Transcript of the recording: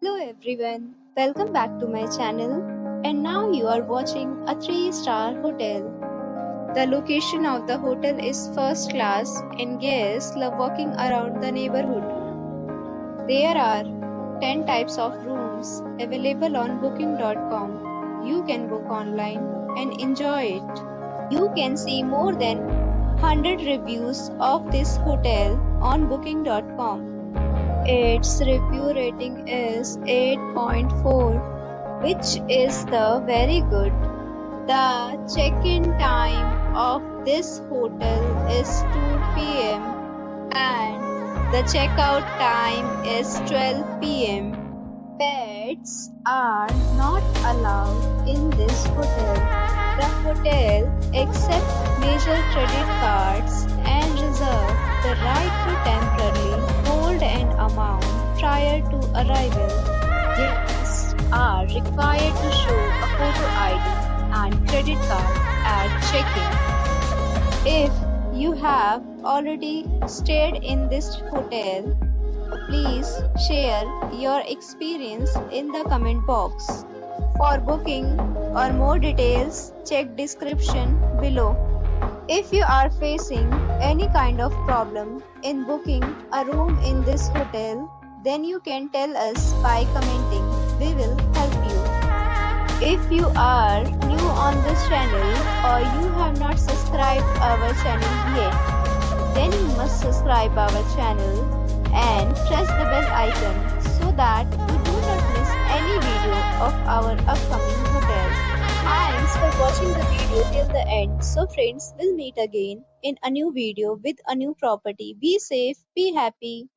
Hello everyone, welcome back to my channel. And now you are watching a 3-star hotel. The location of the hotel is first class and guests love walking around the neighborhood. There are 10 types of rooms available on booking.com. You can book online and enjoy it. You can see more than 100 reviews of this hotel on booking.com. Its review rating is 8.4, which is the very good. The check-in time of this hotel is 2 p.m. and the checkout time is 12 p.m. Pets are not allowed in this hotel. The hotel accepts major credit cards and reserves the right to temporarily hold an amount prior to arrival. Guests are required to show a photo ID and credit card at check-in. If you have already stayed in this hotel, please share your experience in the comment box. For booking or more details, check description below. If you are facing any kind of problem in booking a room in this hotel, then you can tell us by commenting. We will help you. If you are new on this channel or you have not subscribed our channel yet, then you must subscribe our channel and press the bell icon so that you do not miss any video of our upcoming hotel. Thanks for watching the video till the end. So friends, we'll meet again in a new video with a new property. Be safe, be happy.